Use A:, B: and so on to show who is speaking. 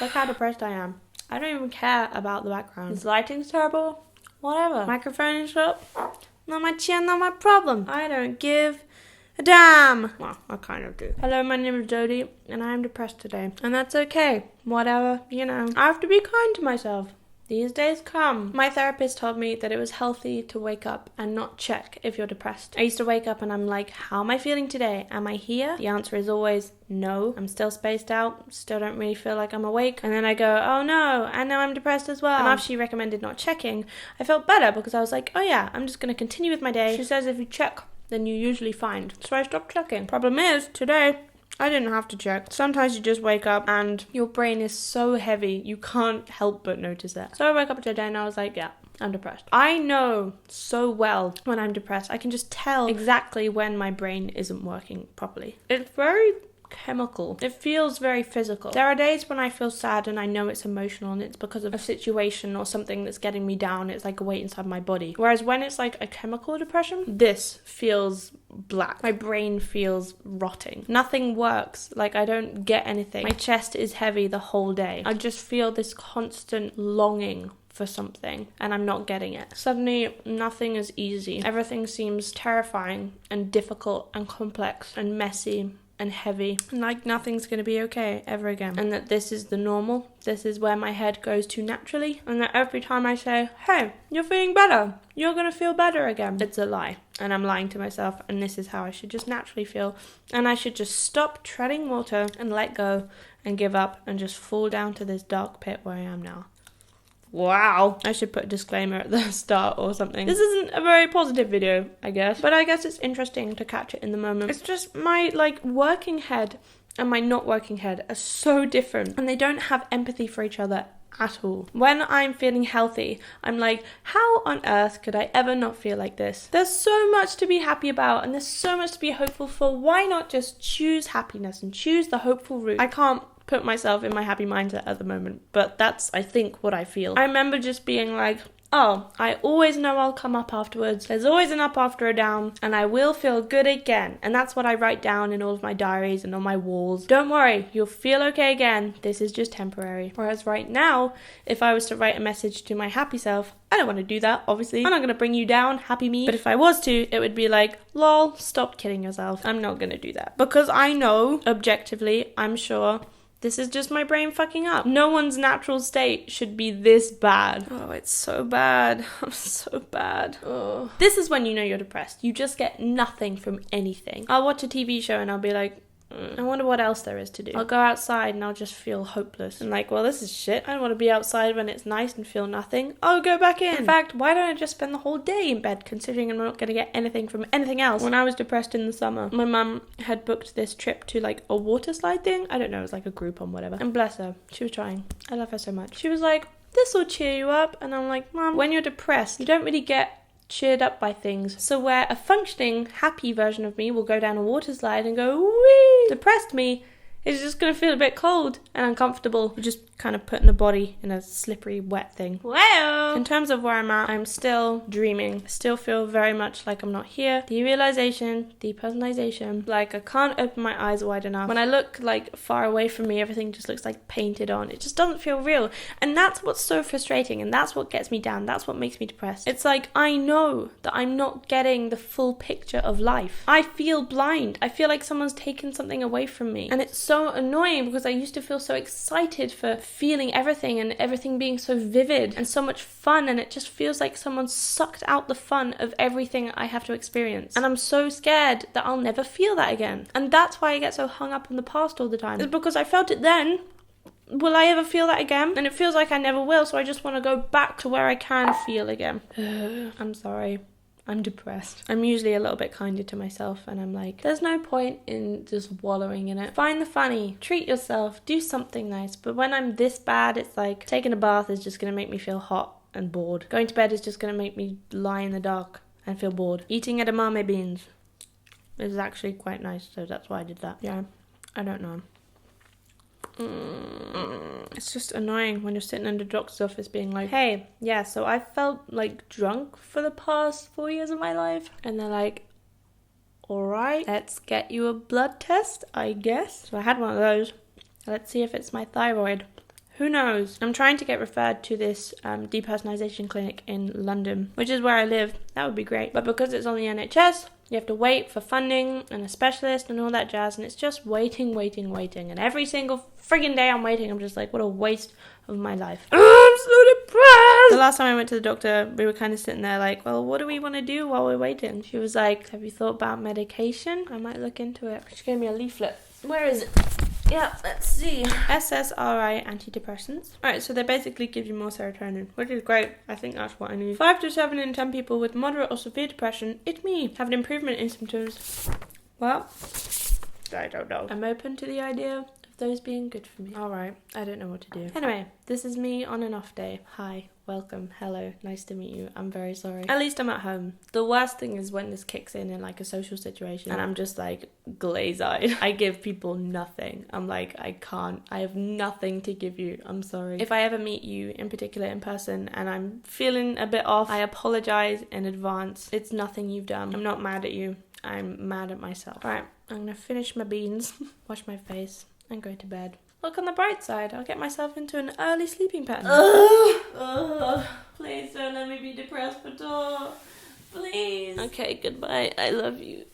A: Look how depressed I am. I don't even care about the background. This lighting's terrible. Whatever. Microphone is up. Not my chin, not my problem. I don't give a damn. Well, I kind of do. Hello, my name is Jodie, and I am depressed today. And that's okay. Whatever, you know. I have to be kind to myself. These days come. My therapist told me that it was healthy to wake up and not check if you're depressed. I used to wake up and I'm like, how am I feeling today? Am I here? The answer is always no. I'm still spaced out, still don't really feel like I'm awake. And then I go, oh no, and now I'm depressed as well. And after she recommended not checking, I felt better because I was like, oh yeah, I'm just going to continue with my day. She says if you check, then you usually find. So I stopped checking. Problem is, today, I didn't have to check. Sometimes you just wake up and your brain is so heavy, you can't help but notice it. So I woke up today and I was like, yeah, I'm depressed. I know so well when I'm depressed. I can just tell exactly when my brain isn't working properly. It's very chemical. It feels very physical. There are days when I feel sad and I know it's emotional and it's because of a situation or something that's getting me down. It's like a weight inside my body. Whereas when it's like a chemical depression, this feels black. My brain feels rotting. Nothing works. Like I don't get anything. My chest is heavy the whole day. I just feel this constant longing for something and I'm not getting it. Suddenly nothing is easy. Everything seems terrifying and difficult and complex and messy and heavy, and like nothing's going to be okay ever again, and that this is the normal, this is where my head goes to naturally, and that every time I say, hey, you're feeling better, you're going to feel better again, it's a lie, and I'm lying to myself, and this is how I should just naturally feel, and I should just stop treading water and let go and give up and just fall down to this dark pit where I am now. Wow. I should put a disclaimer at the start or something. This isn't a very positive video, I guess. But I guess it's interesting to catch it in the moment. It's just my, working head and my not working head are so different. And they don't have empathy for each other at all. When I'm feeling healthy, I'm like, how on earth could I ever not feel like this? There's so much to be happy about and there's so much to be hopeful for. Why not just choose happiness and choose the hopeful route? I can't put myself in my happy mindset at the moment, but that's, I think, what I feel. I remember just being like, oh, I always know I'll come up afterwards. There's always an up after a down, and I will feel good again. And that's what I write down in all of my diaries and on my walls. Don't worry, you'll feel okay again. This is just temporary. Whereas right now, if I was to write a message to my happy self, I don't want to do that, obviously. I'm not going to bring you down, happy me. But if I was to, it would be like, lol, stop kidding yourself. I'm not going to do that. Because I know, objectively, I'm sure, this is just my brain fucking up. No one's natural state should be this bad. Oh, it's so bad. I'm so bad. Oh. This is when you know you're depressed. You just get nothing from anything. I'll watch a TV show and I'll be like, I wonder what else there is to do. I'll go outside and I'll just feel hopeless. And like, well, this is shit. I don't want to be outside when it's nice and feel nothing. I'll go back in. In fact, why don't I just spend the whole day in bed, considering I'm not going to get anything from anything else? When I was depressed in the summer, my mum had booked this trip to like a water slide thing. I don't know, it was like a Groupon, whatever. And bless her, she was trying. I love her so much. She was like, this will cheer you up. And I'm like, Mum, when you're depressed, you don't really get cheered up by things. So where a functioning, happy version of me will go down a water slide and go, whee! Depressed me is just going to feel a bit cold and uncomfortable. You're just kind of putting the body in a slippery, wet thing. Wow! In terms of where I'm at, I'm still dreaming. I still feel very much like I'm not here. Derealization, depersonalization. Like, I can't open my eyes wide enough. When I look, like, far away from me, everything just looks like painted on. It just doesn't feel real. And that's what's so frustrating, and that's what gets me down. That's what makes me depressed. It's like, I know that I'm not getting the full picture of life. I feel blind. I feel like someone's taken something away from me. And it's so annoying because I used to feel so excited for feeling everything and everything being so vivid and so much fun, and it just feels like someone sucked out the fun of everything I have to experience. And I'm so scared that I'll never feel that again. And that's why I get so hung up on the past all the time. It's because I felt it then. Will I ever feel that again? And it feels like I never will, so I just want to go back to where I can feel again. I'm sorry. I'm depressed. I'm usually a little bit kinder to myself, and I'm like, there's no point in just wallowing in it. Find the funny, treat yourself, do something nice. But when I'm this bad, it's like taking a bath is just going to make me feel hot and bored. Going to bed is just going to make me lie in the dark and feel bored. Eating edamame beans is actually quite nice, so that's why I did that. Yeah, I don't know. It's just annoying when you're sitting in the doctor's office being like, hey, yeah, so I felt like drunk for the past 4 years of my life. And they're like, alright, let's get you a blood test, I guess. So I had one of those. Let's see if it's my thyroid. Who knows? I'm trying to get referred to this depersonalization clinic in London, which is where I live. That would be great. But because it's on the NHS, you have to wait for funding and a specialist and all that jazz, and it's just waiting. And every single friggin' day I'm waiting, I'm just like, what a waste of my life. I'm so depressed! The last time I went to the doctor, we were kind of sitting there like, well, what do we want to do while we're waiting? She was like, have you thought about medication? I might look into it. She gave me a leaflet. Where is it? Yeah, let's see. SSRI antidepressants. Alright, so they basically give you more serotonin, which is great. I think that's what I need. 5 to 7 in 10 people with moderate or severe depression, it's me, have an improvement in symptoms. Well, I don't know. I'm open to the idea of those being good for me. Alright, I don't know what to do. Anyway, this is me on an off day. Hi, welcome, hello, nice to meet you. I'm very sorry. At least I'm at home. The worst thing is when this kicks in like a social situation and I'm just like glaze-eyed. I give people nothing. I'm like, I have nothing to give you. I'm sorry. If I ever meet you in particular in person and I'm feeling a bit off, I apologize in advance. It's nothing you've done. I'm not mad at you. I'm mad at myself. Alright, I'm gonna finish my beans, wash my face, and go to bed. Look on the bright side, I'll get myself into an early sleeping pattern. Please don't let me be depressed for all. Please. Okay, goodbye. I love you.